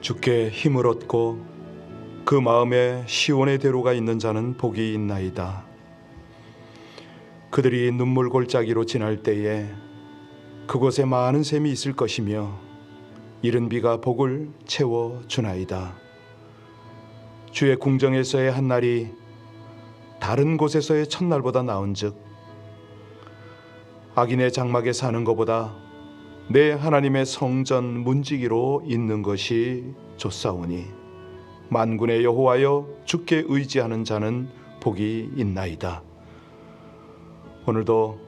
주께 힘을 얻고 그 마음에 시온의 대로가 있는 자는 복이 있나이다. 그들이 눈물 골짜기로 지날 때에 그곳에 많은 샘이 있을 것이며 이른 비가 복을 채워 주나이다. 주의 궁정에서의 한 날이 다른 곳에서의 첫날보다 나은즉 악인의 장막에 사는 것보다 내 하나님의 성전 문지기로 있는 것이 좋사오니 만군의 여호와여 주께 의지하는 자는 복이 있나이다. 오늘도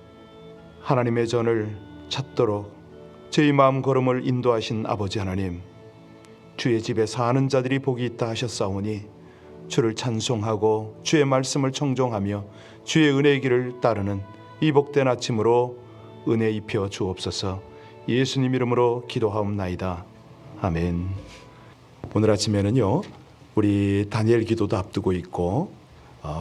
하나님의 전을 찾도록 저희 마음 걸음을 인도하신 아버지 하나님, 주의 집에 사는 자들이 복이 있다 하셨사오니 주를 찬송하고 주의 말씀을 청종하며 주의 은혜의 길을 따르는 이 복된 아침으로 은혜 입혀 주옵소서. 예수님 이름으로 기도하옵나이다. 아멘. 오늘 아침에는요, 우리 다니엘 기도도 앞두고 있고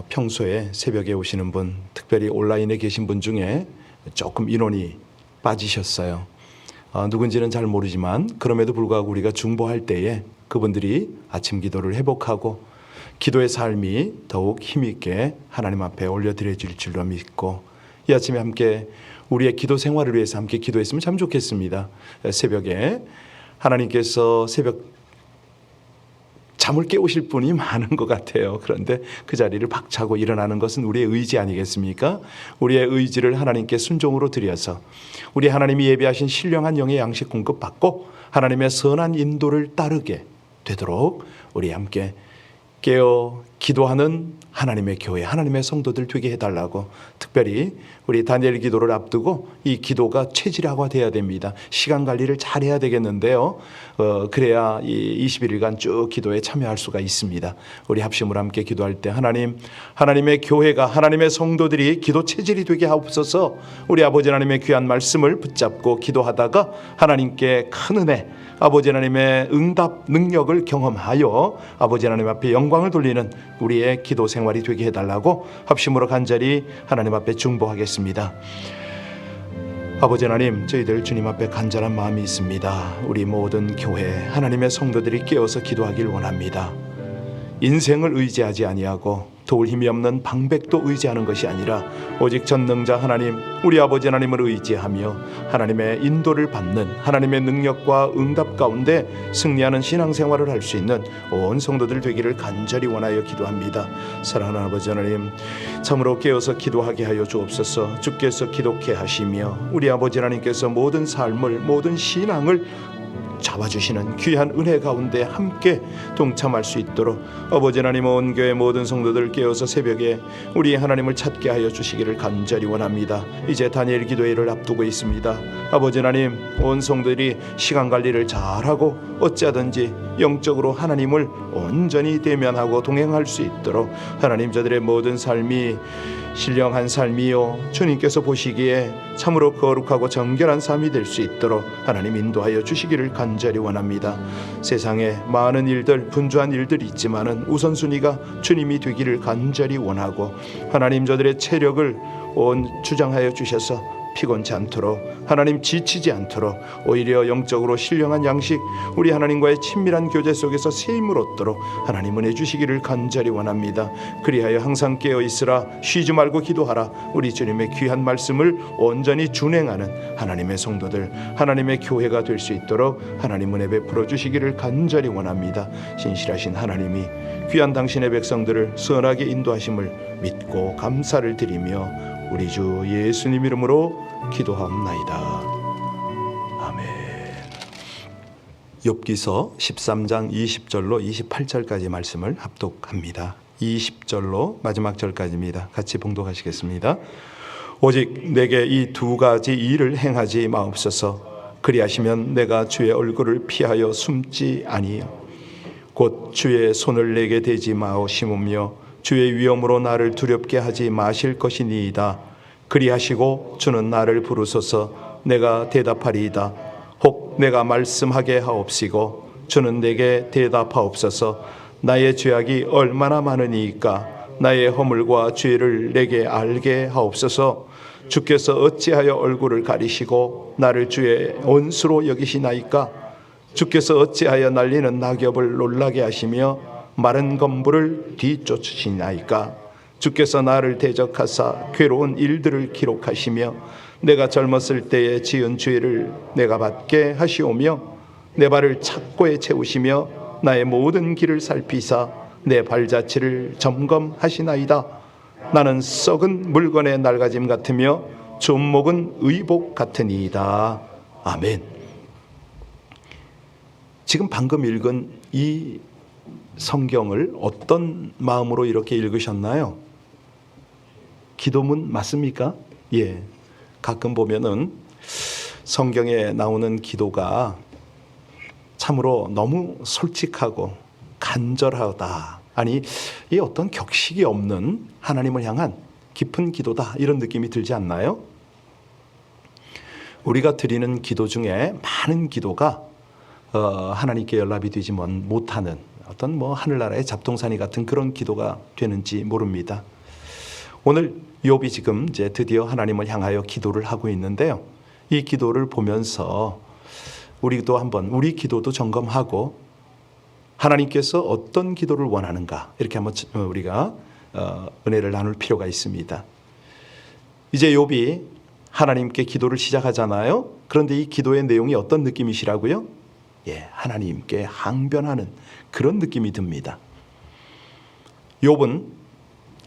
평소에 새벽에 오시는 분, 특별히 온라인에 계신 분 중에 조금 인원이 빠지셨어요. 누군지는 잘 모르지만 그럼에도 불구하고 우리가 중보할 때에 그분들이 아침 기도를 회복하고 기도의 삶이 더욱 힘있게 하나님 앞에 올려드려질 줄로 믿고 이 아침에 함께 우리의 기도 생활을 위해서 함께 기도했으면 참 좋겠습니다. 새벽에 하나님께서 새벽 잠을 깨우실 분이 많은 것 같아요. 그런데 그 자리를 박차고 일어나는 것은 우리의 의지 아니겠습니까? 우리의 의지를 하나님께 순종으로 드려서 우리 하나님이 예비하신 신령한 영의 양식 공급받고 하나님의 선한 인도를 따르게 되도록 우리 함께 깨어 기도하는 하나님의 교회, 하나님의 성도들 되게 해달라고, 특별히 우리 다니엘 기도를 앞두고 이 기도가 체질화가 돼야 됩니다. 시간 관리를 잘 해야 되겠는데요. 그래야 이 21일간 쭉 기도에 참여할 수가 있습니다. 우리 합심으로 함께 기도할 때 하나님의 교회가, 하나님의 성도들이 기도 체질이 되게 하옵소서. 우리 아버지 하나님의 귀한 말씀을 붙잡고 기도하다가 하나님께 큰 은혜, 아버지 하나님의 응답 능력을 경험하여 아버지 하나님 앞에 영광을 돌리는 우리의 기도 생활이 되게 해달라고 합심으로 간절히 하나님 앞에 중보하겠습니다. 아버지 하나님, 저희들 주님 앞에 간절한 마음이 있습니다. 우리 모든 교회 하나님의 성도들이 깨어서 기도하길 원합니다. 인생을 의지하지 아니하고 도울 힘이 없는 방백도 의지하는 것이 아니라 오직 전능자 하나님, 우리 아버지 하나님을 의지하며 하나님의 인도를 받는 하나님의 능력과 응답 가운데 승리하는 신앙생활을 할 수 있는 온 성도들 되기를 간절히 원하여 기도합니다. 사랑하는 아버지 하나님, 참으로 깨어서 기도하게 하여 주옵소서. 주께서 기독해 하시며 우리 아버지 하나님께서 모든 삶을, 모든 신앙을 잡아주시는 귀한 은혜 가운데 함께 동참할 수 있도록 아버지 하나님, 온 교회 모든 성도들 깨어서 새벽에 우리 하나님을 찾게 하여 주시기를 간절히 원합니다. 이제 다니엘 기도회를 앞두고 있습니다. 아버지 하나님, 온 성도들이 시간 관리를 잘하고 어찌하든지 영적으로 하나님을 온전히 대면하고 동행할 수 있도록 하나님, 저들의 모든 삶이 신령한 삶이요 주님께서 보시기에 참으로 거룩하고 정결한 삶이 될 수 있도록 하나님 인도하여 주시기를 간절히 원합니다. 세상에 많은 일들, 분주한 일들이 있지만은 우선순위가 주님이 되기를 간절히 원하고 하나님, 저들의 체력을 온 주장하여 주셔서 피곤치 않도록, 하나님 지치지 않도록 오히려 영적으로 신령한 양식, 우리 하나님과의 친밀한 교제 속에서 새 힘을 얻도록 하나님 은혜 주시기를 간절히 원합니다. 그리하여 항상 깨어 있으라, 쉬지 말고 기도하라. 우리 주님의 귀한 말씀을 온전히 준행하는 하나님의 성도들, 하나님의 교회가 될 수 있도록 하나님 은혜 베풀어 주시기를 간절히 원합니다. 신실하신 하나님이 귀한 당신의 백성들을 선하게 인도하심을 믿고 감사를 드리며 우리 주 예수님 이름으로 기도하옵나이다. 아멘. 욥기서 13장 20절로 28절까지 말씀을 합독합니다. 20절로 마지막 절까지입니다. 같이 봉독하시겠습니다. 오직 내게 이 두 가지 일을 행하지 마옵소서. 그리하시면 내가 주의 얼굴을 피하여 숨지 아니요 곧 주의 손을 내게 대지 마오심으며 주의 위엄으로 나를 두렵게 하지 마실 것이니이다. 그리하시고 주는 나를 부르소서. 내가 대답하리이다. 혹 내가 말씀하게 하옵시고 주는 내게 대답하옵소서. 나의 죄악이 얼마나 많으니이까 나의 허물과 죄를 내게 알게 하옵소서. 주께서 어찌하여 얼굴을 가리시고 나를 주의 원수로 여기시나이까? 주께서 어찌하여 날리는 낙엽을 놀라게 하시며 마른 검부를 뒤쫓으시나이까. 주께서 나를 대적하사 괴로운 일들을 기록하시며 내가 젊었을 때에 지은 죄를 내가 받게 하시오며 내 발을 착고에 채우시며 나의 모든 길을 살피사 내 발자취를 점검하시나이다. 나는 썩은 물건의 낡아짐 같으며 존목은 의복 같으니이다. 아멘. 지금 방금 읽은 이 성경을 어떤 마음으로 이렇게 읽으셨나요? 기도문 맞습니까? 예. 가끔 보면은 성경에 나오는 기도가 참으로 너무 솔직하고 간절하다. 아니, 이 어떤 격식이 없는 하나님을 향한 깊은 기도다. 이런 느낌이 들지 않나요? 우리가 드리는 기도 중에 많은 기도가 하나님께 연락이 되지 못하는 어떤 하늘나라의 잡동사니 같은 그런 기도가 되는지 모릅니다. 오늘 욥이 지금 이제 드디어 하나님을 향하여 기도를 하고 있는데요. 이 기도를 보면서 우리도 한번 우리 기도도 점검하고 하나님께서 어떤 기도를 원하는가 이렇게 한번 우리가 은혜를 나눌 필요가 있습니다. 이제 욥이 하나님께 기도를 시작하잖아요. 그런데 이 기도의 내용이 어떤 느낌이시라고요? 예, 하나님께 항변하는 그런 느낌이 듭니다. 욥은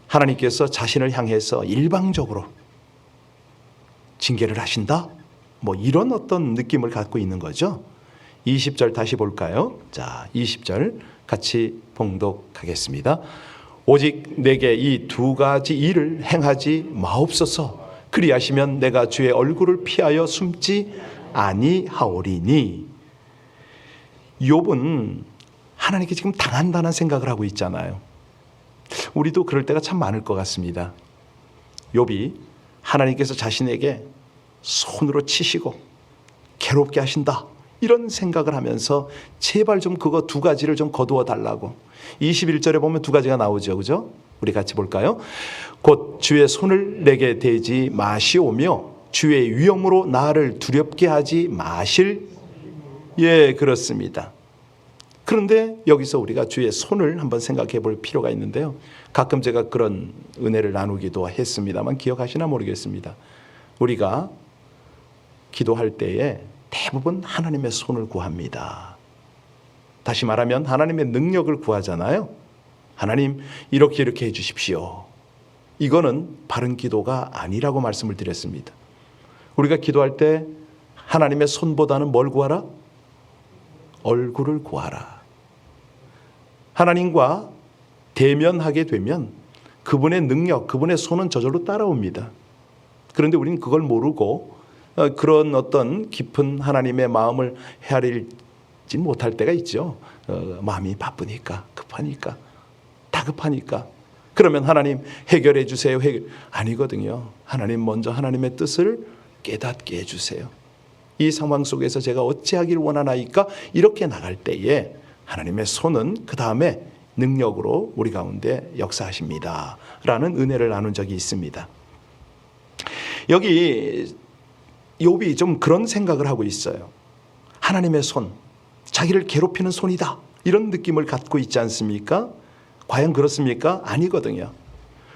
하나님께서 자신을 향해서 일방적으로 징계를 하신다? 이런 어떤 느낌을 갖고 있는 거죠. 20절 다시 볼까요? 자, 20절 같이 봉독하겠습니다. 오직 내게 이 두 가지 일을 행하지 마옵소서. 그리하시면 내가 주의 얼굴을 피하여 숨지 아니하오리니. 욥은 하나님께 지금 당한다는 생각을 하고 있잖아요. 우리도 그럴 때가 참 많을 것 같습니다. 욥이 하나님께서 자신에게 손으로 치시고 괴롭게 하신다 이런 생각을 하면서 제발 좀 그거 두 가지를 좀 거두어 달라고. 21절에 보면 두 가지가 나오죠. 그죠? 우리 같이 볼까요? 곧 주의 손을 내게 대지 마시오며 주의 위엄으로 나를 두렵게 하지 마실. 예, 그렇습니다. 그런데 여기서 우리가 주의 손을 한번 생각해 볼 필요가 있는데요. 가끔 제가 그런 은혜를 나누기도 했습니다만 기억하시나 모르겠습니다. 우리가 기도할 때에 대부분 하나님의 손을 구합니다. 다시 말하면 하나님의 능력을 구하잖아요. 하나님 이렇게 해 주십시오. 이거는 바른 기도가 아니라고 말씀을 드렸습니다. 우리가 기도할 때 하나님의 손보다는 뭘 구하라? 얼굴을 구하라. 하나님과 대면하게 되면 그분의 능력, 그분의 손은 저절로 따라옵니다. 그런데 우리는 그걸 모르고 그런 어떤 깊은 하나님의 마음을 헤아리지 못할 때가 있죠. 마음이 바쁘니까, 급하니까, 다급하니까. 그러면 하나님 해결해 주세요. 아니거든요. 하나님 먼저 하나님의 뜻을 깨닫게 해주세요. 이 상황 속에서 제가 어찌하길 원하나이까? 이렇게 나갈 때에 하나님의 손은 그 다음에 능력으로 우리 가운데 역사하십니다 라는 은혜를 나눈 적이 있습니다. 여기 욥이 좀 그런 생각을 하고 있어요. 하나님의 손, 자기를 괴롭히는 손이다 이런 느낌을 갖고 있지 않습니까? 과연 그렇습니까? 아니거든요.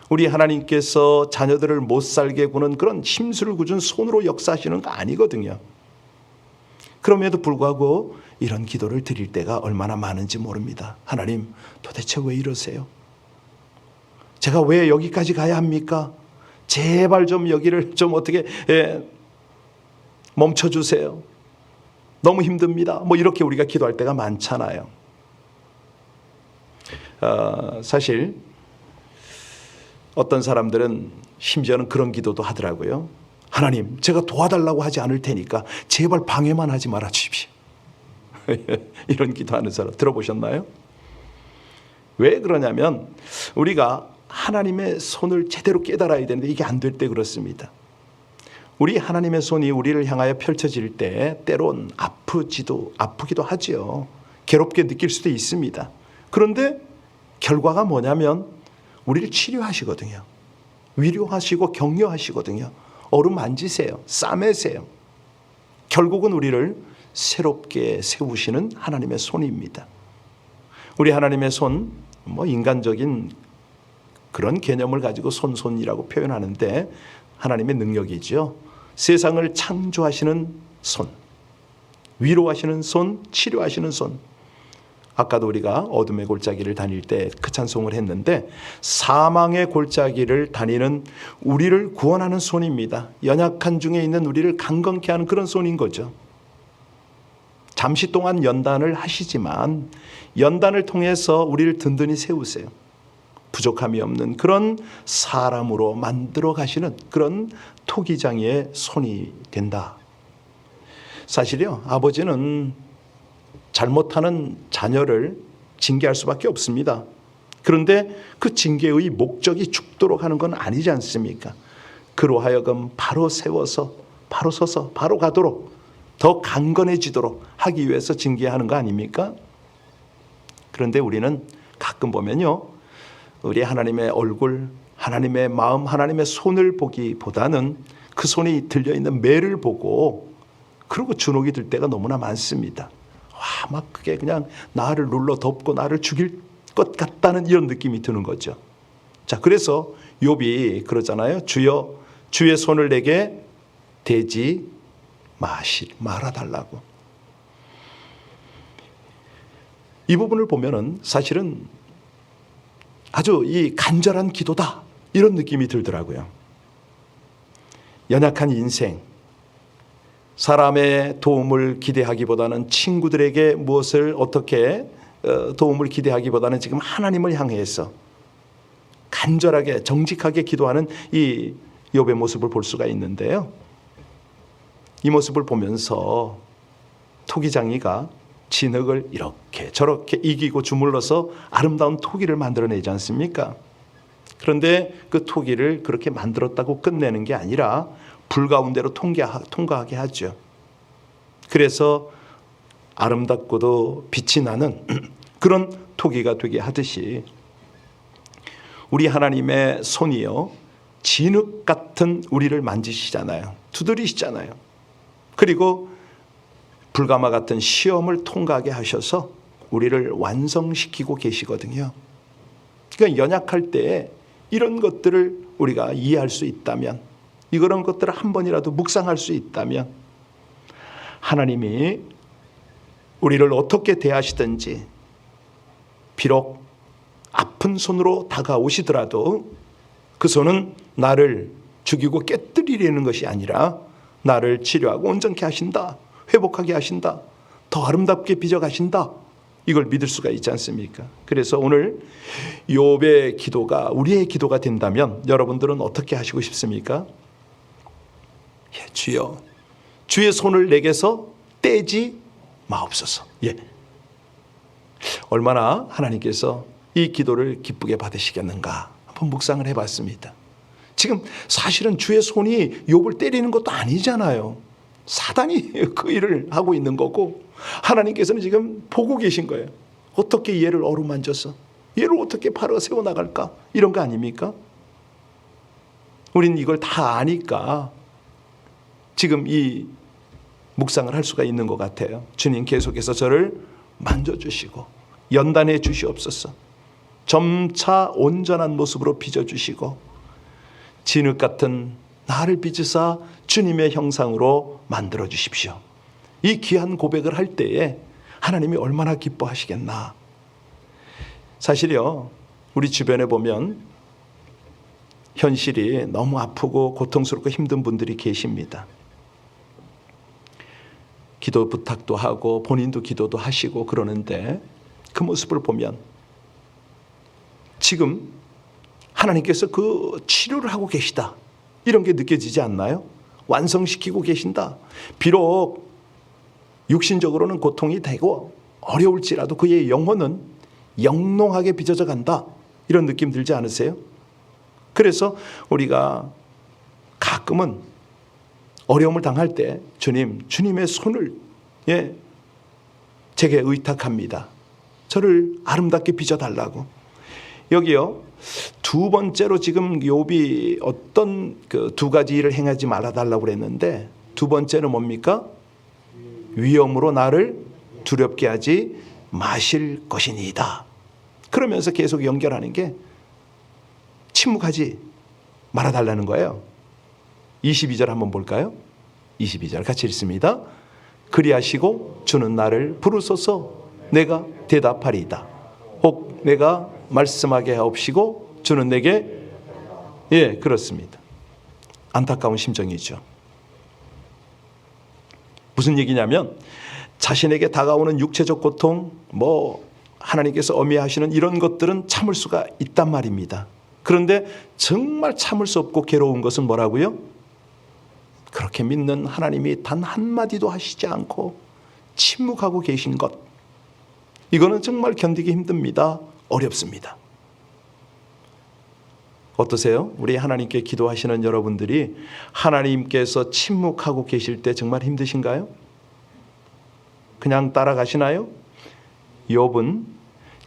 우리 하나님께서 자녀들을 못 살게 구는 그런 심술을 굳은 손으로 역사하시는 거 아니거든요. 그럼에도 불구하고 이런 기도를 드릴 때가 얼마나 많은지 모릅니다. 하나님 도대체 왜 이러세요? 제가 왜 여기까지 가야 합니까? 제발 좀 여기를 좀 어떻게 멈춰주세요. 너무 힘듭니다. 이렇게 우리가 기도할 때가 많잖아요. 사실 어떤 사람들은 심지어는 그런 기도도 하더라고요. 하나님, 제가 도와달라고 하지 않을 테니까 제발 방해만 하지 말아 주십시오. 이런 기도하는 사람 들어보셨나요? 왜 그러냐면 우리가 하나님의 손을 제대로 깨달아야 되는데 이게 안 될 때 그렇습니다. 우리 하나님의 손이 우리를 향하여 펼쳐질 때 때론 아프기도 하지요. 괴롭게 느낄 수도 있습니다. 그런데 결과가 뭐냐면 우리를 치료하시거든요. 위로하시고 격려하시거든요. 어루만지세요. 싸매세요. 결국은 우리를 새롭게 세우시는 하나님의 손입니다. 우리 하나님의 손, 인간적인 그런 개념을 가지고 손이라고 표현하는데 하나님의 능력이죠. 세상을 창조하시는 손, 위로하시는 손, 치료하시는 손. 아까도 우리가 어둠의 골짜기를 다닐 때 그 찬송을 했는데 사망의 골짜기를 다니는 우리를 구원하는 손입니다. 연약한 중에 있는 우리를 강건케 하는 그런 손인 거죠. 잠시 동안 연단을 하시지만 연단을 통해서 우리를 든든히 세우세요. 부족함이 없는 그런 사람으로 만들어 가시는 그런 토기장의 손이 된다. 사실요, 아버지는 잘못하는 자녀를 징계할 수밖에 없습니다. 그런데 그 징계의 목적이 죽도록 하는 건 아니지 않습니까? 그로 하여금 바로 세워서 바로 서서 바로 가도록 더 강건해지도록 하기 위해서 징계하는 거 아닙니까? 그런데 우리는 가끔 보면요, 우리 하나님의 얼굴, 하나님의 마음, 하나님의 손을 보기보다는 그 손이 들려있는 매를 보고 그러고 주눅이 들 때가 너무나 많습니다. 막 그게 그냥 나를 눌러 덮고 나를 죽일 것 같다는 이런 느낌이 드는 거죠. 자, 그래서 욥이 그러잖아요. 주여 주의 손을 내게 대지 말아달라고. 이 부분을 보면은 사실은 아주 이 간절한 기도다 이런 느낌이 들더라고요. 연약한 인생, 사람의 도움을 기대하기보다는 친구들에게 무엇을 어떻게 도움을 기대하기보다는 지금 하나님을 향해서 간절하게 정직하게 기도하는 이 욥의 모습을 볼 수가 있는데요. 이 모습을 보면서 토기장이가 진흙을 이렇게 저렇게 이기고 주물러서 아름다운 토기를 만들어내지 않습니까? 그런데 그 토기를 그렇게 만들었다고 끝내는 게 아니라 불 가운데로 통과하게 하죠. 그래서 아름답고도 빛이 나는 그런 토기가 되게 하듯이 우리 하나님의 손이요, 진흙 같은 우리를 만지시잖아요. 두드리시잖아요. 그리고 불가마 같은 시험을 통과하게 하셔서 우리를 완성시키고 계시거든요. 그러니까 연약할 때 이런 것들을 우리가 이해할 수 있다면, 이런 것들을 한 번이라도 묵상할 수 있다면 하나님이 우리를 어떻게 대하시든지 비록 아픈 손으로 다가오시더라도 그 손은 나를 죽이고 깨뜨리려는 것이 아니라 나를 치료하고 온전케 하신다, 회복하게 하신다, 더 아름답게 빚어가신다, 이걸 믿을 수가 있지 않습니까? 그래서 오늘 욥의 기도가 우리의 기도가 된다면 여러분들은 어떻게 하시고 싶습니까? 주여 주의 손을 내게서 떼지 마옵소서. 얼마나 하나님께서 이 기도를 기쁘게 받으시겠는가 한번 묵상을 해봤습니다. 지금 사실은 주의 손이 욥을 때리는 것도 아니잖아요. 사단이 그 일을 하고 있는 거고 하나님께서는 지금 보고 계신 거예요. 어떻게 얘를 어루만져서 얘를 어떻게 바로 세워나갈까, 이런 거 아닙니까? 우린 이걸 다 아니까 지금 이 묵상을 할 수가 있는 것 같아요. 주님 계속해서 저를 만져주시고 연단해 주시옵소서. 점차 온전한 모습으로 빚어주시고 진흙 같은 나를 빚으사 주님의 형상으로 만들어 주십시오. 이 귀한 고백을 할 때에 하나님이 얼마나 기뻐하시겠나. 사실요, 우리 주변에 보면 현실이 너무 아프고 고통스럽고 힘든 분들이 계십니다. 기도 부탁도 하고 본인도 기도도 하시고 그러는데 그 모습을 보면 지금 하나님께서 그 치료를 하고 계시다, 이런 게 느껴지지 않나요? 완성시키고 계신다. 비록 육신적으로는 고통이 되고 어려울지라도 그의 영혼은 영롱하게 빚어져 간다, 이런 느낌 들지 않으세요? 그래서 우리가 가끔은 어려움을 당할 때 주님의 손을 제게 의탁합니다. 저를 아름답게 빚어달라고. 여기요, 두 번째로 지금 욥이 어떤 그 두 가지 일을 행하지 말아달라고 그랬는데 두 번째는 뭡니까? 위험으로 나를 두렵게 하지 마실 것이니이다. 그러면서 계속 연결하는 게 침묵하지 말아달라는 거예요. 22절 한번 볼까요? 22절 같이 읽습니다. 그리하시고 주는 나를 부르소서 내가 대답하리이다. 혹 내가 말씀하게 하옵시고 주는 내게 그렇습니다. 안타까운 심정이죠. 무슨 얘기냐면 자신에게 다가오는 육체적 고통, 하나님께서 어미하시는 이런 것들은 참을 수가 있단 말입니다. 그런데 정말 참을 수 없고 괴로운 것은 뭐라고요? 그렇게 믿는 하나님이 단 한마디도 하시지 않고 침묵하고 계신 것. 이거는 정말 견디기 힘듭니다. 어렵습니다. 어떠세요? 우리 하나님께 기도하시는 여러분들이 하나님께서 침묵하고 계실 때 정말 힘드신가요? 그냥 따라가시나요? 욥은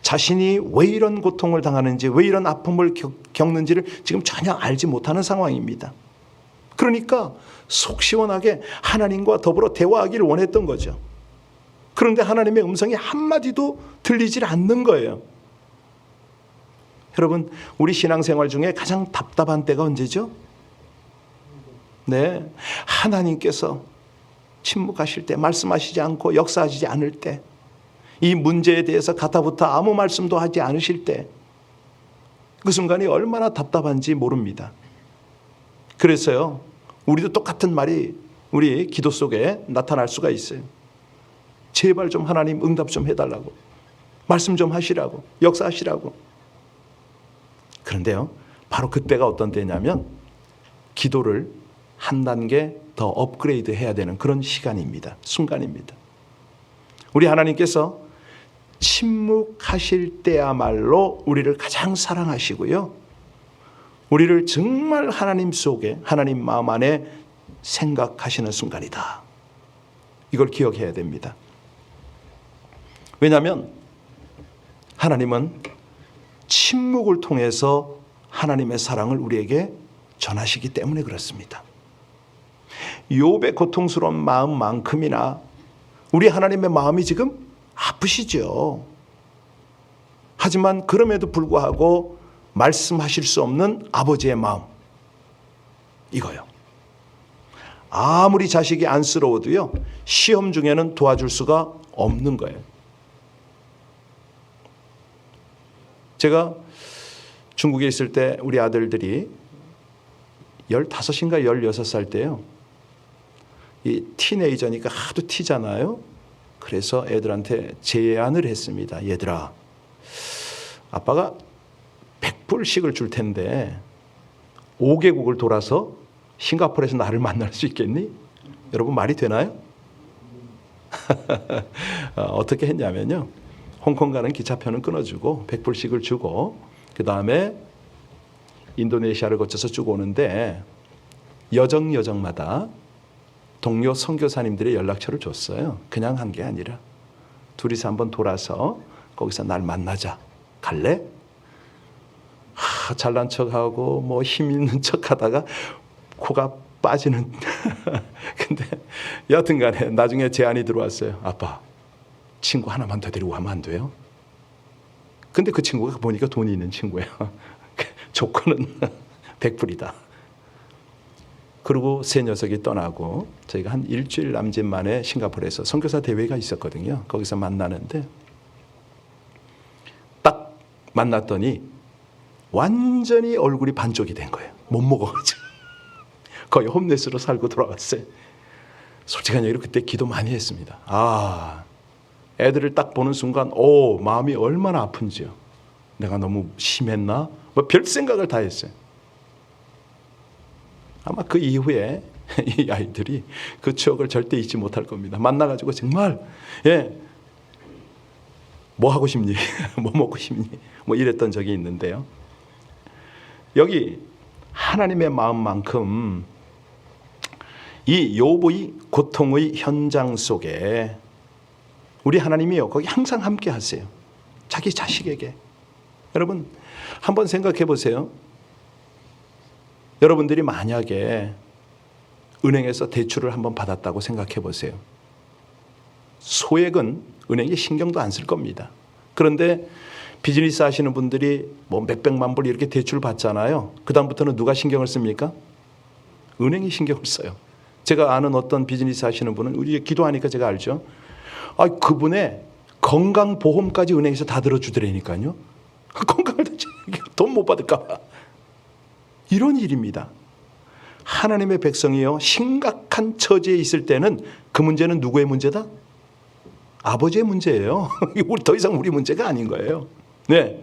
자신이 왜 이런 고통을 당하는지, 왜 이런 아픔을 겪는지를 지금 전혀 알지 못하는 상황입니다. 그러니까 속 시원하게 하나님과 더불어 대화하기를 원했던 거죠. 그런데 하나님의 음성이 한마디도 들리질 않는 거예요. 여러분, 우리 신앙생활 중에 가장 답답한 때가 언제죠? 네, 하나님께서 침묵하실 때, 말씀하시지 않고 역사하시지 않을 때, 이 문제에 대해서 가타부타 아무 말씀도 하지 않으실 때, 그 순간이 얼마나 답답한지 모릅니다. 그래서요, 우리도 똑같은 말이 우리 기도 속에 나타날 수가 있어요. 제발 좀 하나님 응답 좀 해달라고, 말씀 좀 하시라고, 역사하시라고. 그런데요, 바로 그때가 어떤 때냐면 기도를 한 단계 더 업그레이드 해야 되는 그런 시간입니다. 순간입니다. 우리 하나님께서 침묵하실 때야말로 우리를 가장 사랑하시고요, 우리를 정말 하나님 속에, 하나님 마음 안에 생각하시는 순간이다. 이걸 기억해야 됩니다. 왜냐하면 하나님은 침묵을 통해서 하나님의 사랑을 우리에게 전하시기 때문에 그렇습니다. 욥의 고통스러운 마음만큼이나 우리 하나님의 마음이 지금 아프시죠. 하지만 그럼에도 불구하고 말씀하실 수 없는 아버지의 마음, 이거요. 아무리 자식이 안쓰러워도요, 시험 중에는 도와줄 수가 없는 거예요. 제가 중국에 있을 때 우리 아들들이 15인가 16살 때요, 이 티네이저니까 하도 튀잖아요. 그래서 애들한테 제안을 했습니다. 얘들아, 아빠가 100불씩을 줄 텐데 5개국을 돌아서 싱가포르에서 나를 만날 수 있겠니? 여러분, 말이 되나요? 어떻게 했냐면요, 홍콩 가는 기차표는 끊어주고 100불씩을 주고, 그 다음에 인도네시아를 거쳐서 쭉 오는데 여정마다 동료 선교사님들의 연락처를 줬어요. 그냥 한 게 아니라 둘이서 한번 돌아서 거기서 날 만나자. 갈래? 잘난 척하고 힘 있는 척하다가 코가 빠지는. 근데 여하튼간에 나중에 제안이 들어왔어요. 아빠, 친구 하나만 더 데리고 가면 안 돼요? 근데 그 친구가 보니까 돈이 있는 친구예요. 조건은 100불이다. 그리고 세 녀석이 떠나고 저희가 한 일주일 남짓 만에 싱가포르에서 선교사 대회가 있었거든요. 거기서 만나는데 딱 만났더니 완전히 얼굴이 반쪽이 된 거예요. 못 먹어가지고. 거의 홈레스로 살고 돌아왔어요. 솔직한 얘기로 그때 기도 많이 했습니다. 애들을 딱 보는 순간 마음이 얼마나 아픈지요. 내가 너무 심했나? 별 생각을 다 했어요. 아마 그 이후에 이 아이들이 그 추억을 절대 잊지 못할 겁니다. 만나가지고 정말 뭐 하고 싶니? 뭐 먹고 싶니? 이랬던 적이 있는데요. 여기 하나님의 마음만큼 이 욥의 고통의 현장 속에 우리 하나님이요, 거기 항상 함께 하세요. 자기 자식에게. 여러분, 한번 생각해 보세요. 여러분들이 만약에 은행에서 대출을 한번 받았다고 생각해 보세요. 소액은 은행에 신경도 안 쓸 겁니다. 그런데 비즈니스 하시는 분들이 뭐 몇백만 불 이렇게 대출 받잖아요. 그다음부터는 누가 신경을 씁니까? 은행이 신경을 써요. 제가 아는 어떤 비즈니스 하시는 분은 우리 기도하니까 제가 알죠. 그분의 건강보험까지 은행에서 다 들어주더라니까요. 건강을 돈 못 받을까 봐. 이런 일입니다. 하나님의 백성이요, 심각한 처지에 있을 때는 그 문제는 누구의 문제다? 아버지의 문제예요. 더 이상 우리 문제가 아닌 거예요. 네.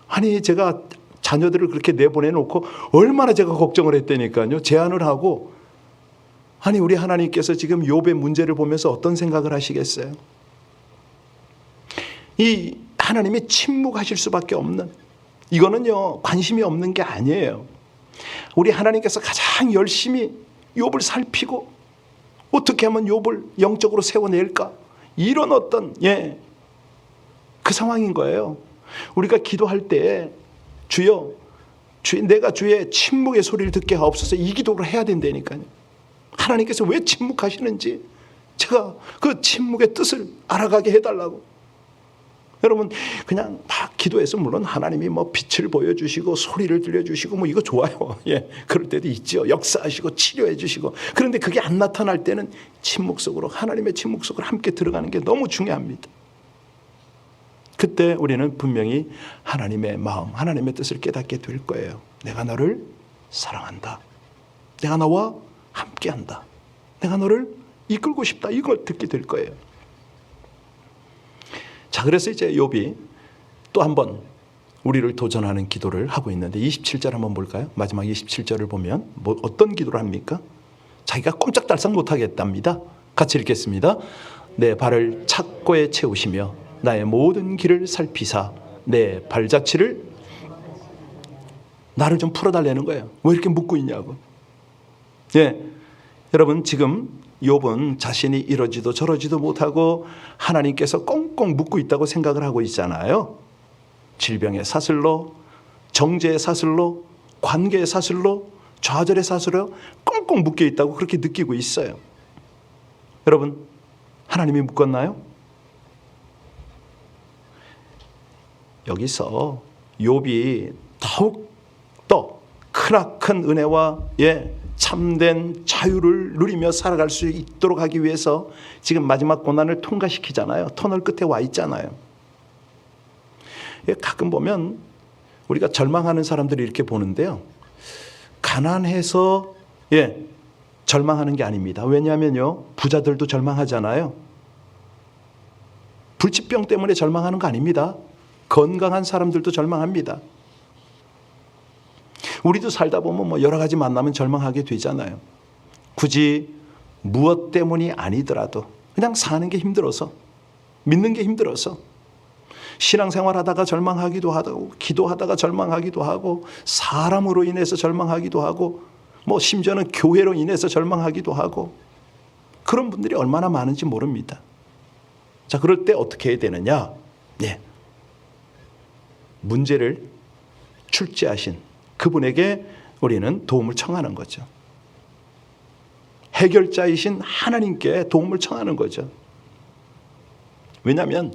아니 제가 자녀들을 그렇게 내보내놓고 얼마나 제가 걱정을 했다니까요. 제안을 하고. 아니 우리 하나님께서 지금 욥의 문제를 보면서 어떤 생각을 하시겠어요? 이 하나님이 침묵하실 수밖에 없는, 이거는요 관심이 없는 게 아니에요. 우리 하나님께서 가장 열심히 욥을 살피고 어떻게 하면 욥을 영적으로 세워낼까, 이런 어떤 그 상황인 거예요. 우리가 기도할 때 주여 내가 주의 침묵의 소리를 듣게 하옵소서, 이 기도를 해야 된다니까요. 하나님께서 왜 침묵하시는지 제가 그 침묵의 뜻을 알아가게 해달라고. 여러분 그냥 막 기도해서 물론 하나님이 뭐 빛을 보여주시고 소리를 들려주시고 뭐 이거 좋아요. 그럴 때도 있죠. 역사하시고 치료해 주시고. 그런데 그게 안 나타날 때는 침묵 속으로, 하나님의 침묵 속으로 함께 들어가는 게 너무 중요합니다. 그때 우리는 분명히 하나님의 마음, 하나님의 뜻을 깨닫게 될 거예요. 내가 너를 사랑한다. 내가 너와 함께한다. 내가 너를 이끌고 싶다. 이걸 듣게 될 거예요. 자, 그래서 이제 욥이 또 한번 우리를 도전하는 기도를 하고 있는데 27절 한번 볼까요? 마지막 27절을 보면 어떤 기도를 합니까? 자기가 꼼짝달싹 못하겠답니다. 같이 읽겠습니다. 내 발을 착고에 채우시며 나의 모든 길을 살피사 내 발자취를, 나를 좀 풀어달라는 거예요. 왜 이렇게 묻고 있냐고. 여러분 지금 욥은 자신이 이러지도 저러지도 못하고 하나님께서 꽁꽁 묶고 있다고 생각을 하고 있잖아요. 질병의 사슬로, 정죄의 사슬로, 관계의 사슬로, 좌절의 사슬로 꽁꽁 묶여 있다고 그렇게 느끼고 있어요. 여러분 하나님이 묶었나요? 여기서 욥이 더욱 더 크나큰 은혜와 참된 자유를 누리며 살아갈 수 있도록 하기 위해서 지금 마지막 고난을 통과시키잖아요. 터널 끝에 와 있잖아요. 가끔 보면 우리가 절망하는 사람들이 이렇게 보는데요, 가난해서 절망하는 게 아닙니다. 왜냐하면요 부자들도 절망하잖아요. 불치병 때문에 절망하는 거 아닙니다. 건강한 사람들도 절망합니다. 우리도 살다 보면 뭐 여러 가지 만나면 절망하게 되잖아요. 굳이 무엇 때문이 아니더라도 그냥 사는 게 힘들어서, 믿는 게 힘들어서, 신앙생활 하다가 절망하기도 하고, 기도하다가 절망하기도 하고, 사람으로 인해서 절망하기도 하고, 뭐 심지어는 교회로 인해서 절망하기도 하고, 그런 분들이 얼마나 많은지 모릅니다. 자, 그럴 때 어떻게 해야 되느냐? 문제를 출제하신 그분에게 우리는 도움을 청하는 거죠. 해결자이신 하나님께 도움을 청하는 거죠. 왜냐하면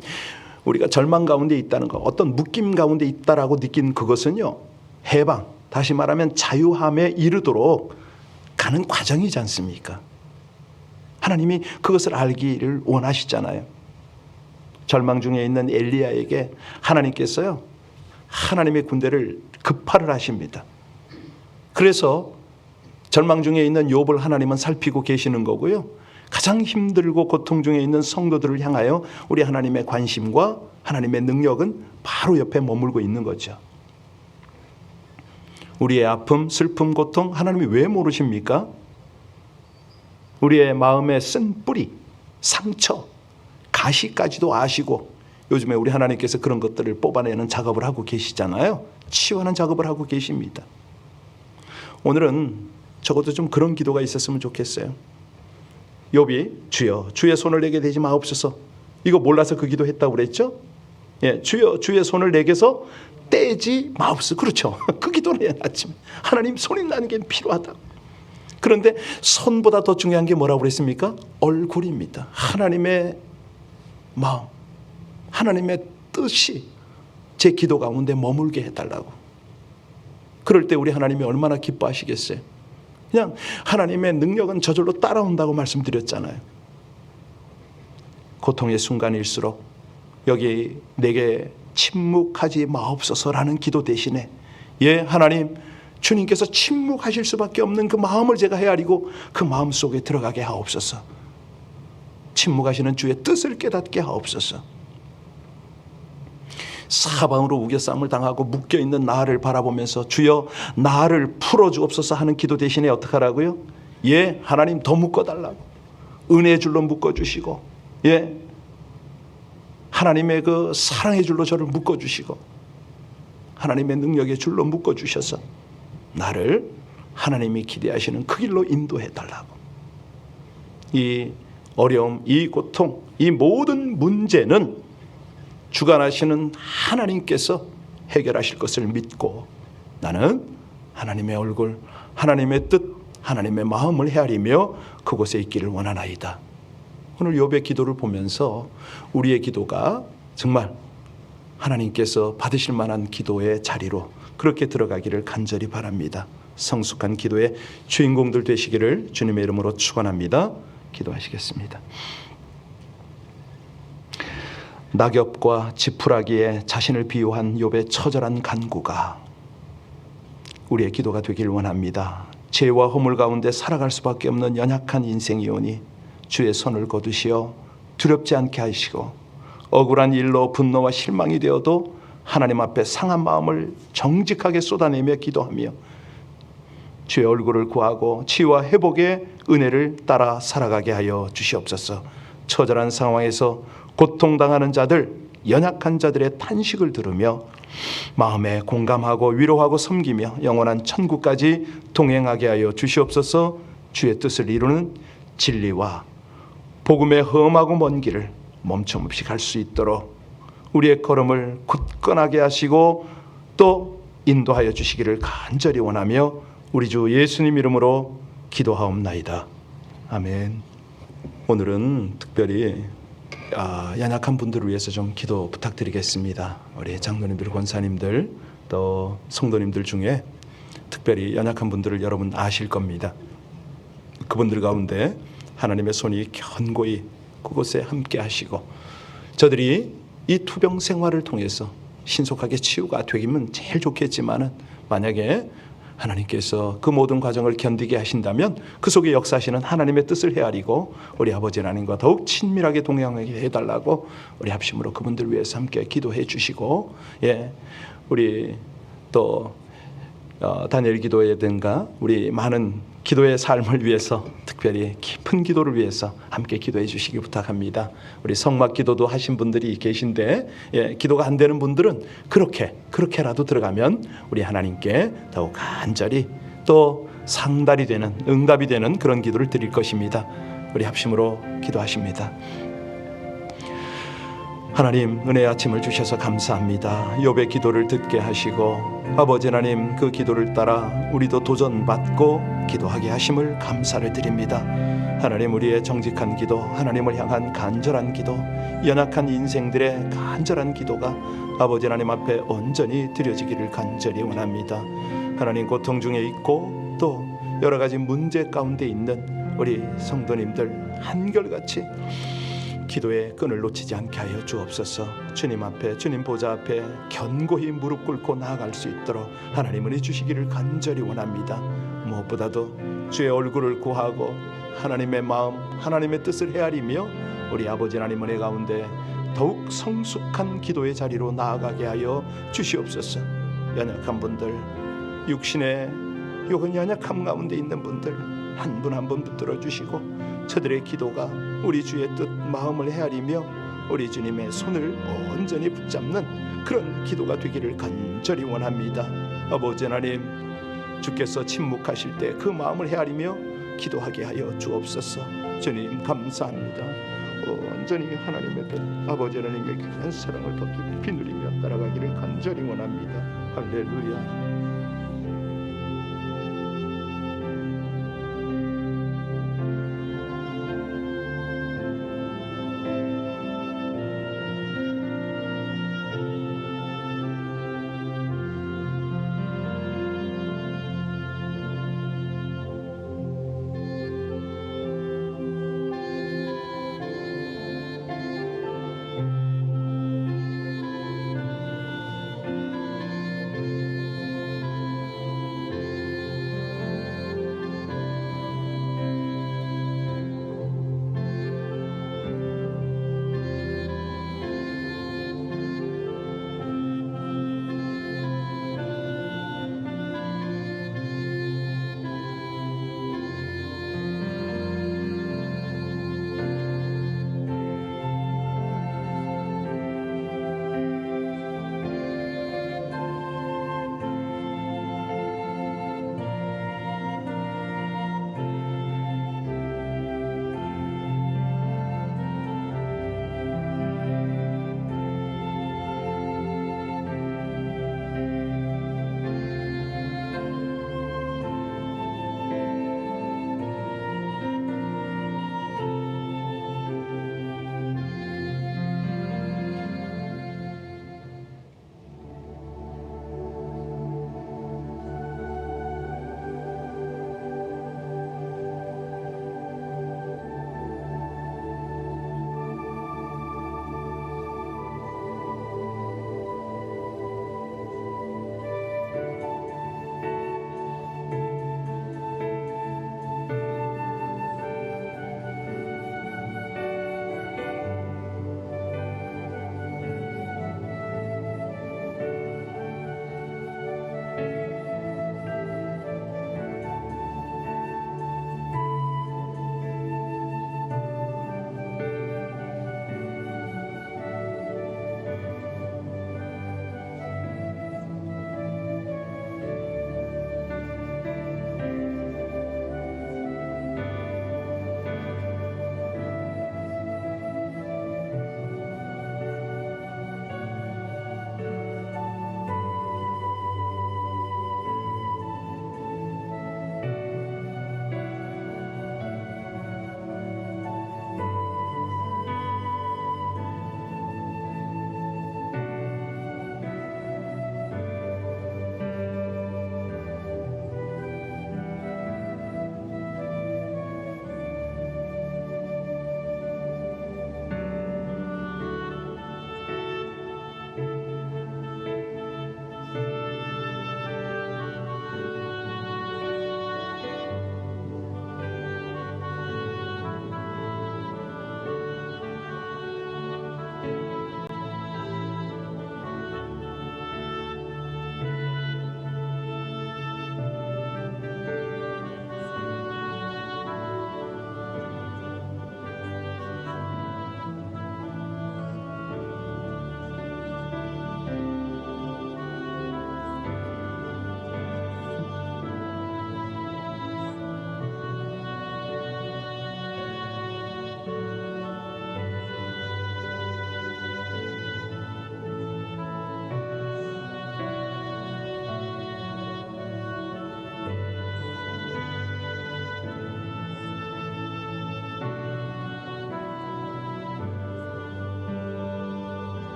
우리가 절망 가운데 있다는 것, 어떤 묶임 가운데 있다라고 느낀 그것은요 해방, 다시 말하면 자유함에 이르도록 가는 과정이지 않습니까? 하나님이 그것을 알기를 원하시잖아요. 절망 중에 있는 엘리야에게 하나님께서요 하나님의 군대를 급파를 하십니다. 그래서 절망 중에 있는 욥을 하나님은 살피고 계시는 거고요, 가장 힘들고 고통 중에 있는 성도들을 향하여 우리 하나님의 관심과 하나님의 능력은 바로 옆에 머물고 있는 거죠. 우리의 아픔, 슬픔, 고통 하나님이 왜 모르십니까? 우리의 마음의 쓴 뿌리, 상처, 가시까지도 아시고 요즘에 우리 하나님께서 그런 것들을 뽑아내는 작업을 하고 계시잖아요. 치유하는 작업을 하고 계십니다. 오늘은 적어도 좀 그런 기도가 있었으면 좋겠어요. 욥이 주여 주의 손을 내게 대지 마옵소서, 이거 몰라서 그 기도했다고 그랬죠? 주여 주의 손을 내게서 떼지 마옵소서. 그렇죠. 그 기도는 아침 하나님 손이 나는 게 필요하다. 그런데 손보다 더 중요한 게 뭐라고 그랬습니까? 얼굴입니다. 하나님의 마음, 하나님의 뜻이 제 기도 가운데 머물게 해달라고. 그럴 때 우리 하나님이 얼마나 기뻐하시겠어요? 그냥 하나님의 능력은 저절로 따라온다고 말씀드렸잖아요. 고통의 순간일수록 여기 내게 침묵하지 마옵소서라는 기도 대신에 하나님, 주님께서 침묵하실 수밖에 없는 그 마음을 제가 헤아리고 그 마음 속에 들어가게 하옵소서. 침묵하시는 주의 뜻을 깨닫게 하옵소서. 사방으로 우겨싸움을 당하고 묶여있는 나를 바라보면서 주여 나를 풀어주옵소서 하는 기도 대신에 어떻게 하라고요? 하나님 더 묶어달라고. 은혜의 줄로 묶어주시고 하나님의 그 사랑의 줄로 저를 묶어주시고 하나님의 능력의 줄로 묶어주셔서 나를 하나님이 기대하시는 그 길로 인도해달라고. 이 어려움, 이 고통, 이 모든 문제는 주관하시는 하나님께서 해결하실 것을 믿고 나는 하나님의 얼굴, 하나님의 뜻, 하나님의 마음을 헤아리며 그곳에 있기를 원하나이다. 오늘 욥의 기도를 보면서 우리의 기도가 정말 하나님께서 받으실 만한 기도의 자리로 그렇게 들어가기를 간절히 바랍니다. 성숙한 기도의 주인공들 되시기를 주님의 이름으로 축원합니다. 기도하시겠습니다. 낙엽과 지푸라기에 자신을 비유한 욥의 처절한 간구가 우리의 기도가 되길 원합니다. 죄와 허물 가운데 살아갈 수밖에 없는 연약한 인생이오니 주의 손을 거두시어 두렵지 않게 하시고 억울한 일로 분노와 실망이 되어도 하나님 앞에 상한 마음을 정직하게 쏟아내며 기도하며 주의 얼굴을 구하고 치유와 회복의 은혜를 따라 살아가게 하여 주시옵소서. 처절한 상황에서 고통당하는 자들, 연약한 자들의 탄식을 들으며 마음에 공감하고 위로하고 섬기며 영원한 천국까지 동행하게 하여 주시옵소서. 주의 뜻을 이루는 진리와 복음의 험하고 먼 길을 멈춤없이 갈 수 있도록 우리의 걸음을 굳건하게 하시고 또 인도하여 주시기를 간절히 원하며 우리 주 예수님 이름으로 기도하옵나이다. 아멘. 오늘은 특별히 연약한 분들을 위해서 좀 기도 부탁드리겠습니다. 우리 장로님들, 권사님들, 또 성도님들 중에 특별히 연약한 분들을 여러분 아실 겁니다. 그분들 가운데 하나님의 손이 견고히 그곳에 함께 하시고 저들이 이 투병 생활을 통해서 신속하게 치유가 되기면 제일 좋겠지만은 만약에 하나님께서 그 모든 과정을 견디게 하신다면 그 속에 역사하시는 하나님의 뜻을 헤아리고 우리 아버지 하나님과 더욱 친밀하게 동행하게 해달라고 우리 합심으로 그분들 위해서 함께 기도해 주시고 우리 또 다니엘 기도회든가 우리 많은 기도의 삶을 위해서 특별히 깊은 기도를 위해서 함께 기도해 주시기 부탁합니다. 우리 성막 기도도 하신 분들이 계신데 기도가 안 되는 분들은 그렇게라도 들어가면 우리 하나님께 더욱 간절히 또 상달이 되는 응답이 되는 그런 기도를 드릴 것입니다. 우리 합심으로 기도하십니다. 하나님, 은혜의 아침을 주셔서 감사합니다. 욥의 기도를 듣게 하시고 아버지 하나님, 그 기도를 따라 우리도 도전받고 기도하게 하심을 감사를 드립니다. 하나님, 우리의 정직한 기도, 하나님을 향한 간절한 기도, 연약한 인생들의 간절한 기도가 아버지 하나님 앞에 온전히 드려지기를 간절히 원합니다. 하나님, 고통 중에 있고 또 여러 가지 문제 가운데 있는 우리 성도님들 한결같이 기도의 끈을 놓치지 않게 하여 주옵소서. 주님 앞에, 주님 보좌 앞에 견고히 무릎 꿇고 나아갈 수 있도록 하나님 은혜 주시기를 간절히 원합니다. 무엇보다도 주의 얼굴을 구하고 하나님의 마음, 하나님의 뜻을 헤아리며 우리 아버지 하나님 은혜 가운데 더욱 성숙한 기도의 자리로 나아가게 하여 주시옵소서. 연약한 분들, 육신의 혹은 연약함 가운데 있는 분들 한 분 한 분 붙들어 주시고 저들의 기도가 우리 주의 뜻, 마음을 헤아리며 우리 주님의 손을 온전히 붙잡는 그런 기도가 되기를 간절히 원합니다. 아버지 하나님, 주께서 침묵하실 때 그 마음을 헤아리며 기도하게 하여 주옵소서. 주님 감사합니다. 온전히 하나님의 뜻, 아버지 하나님의 귀한 사랑을 더 깊이 누리며 따라가기를 간절히 원합니다. 할렐루야.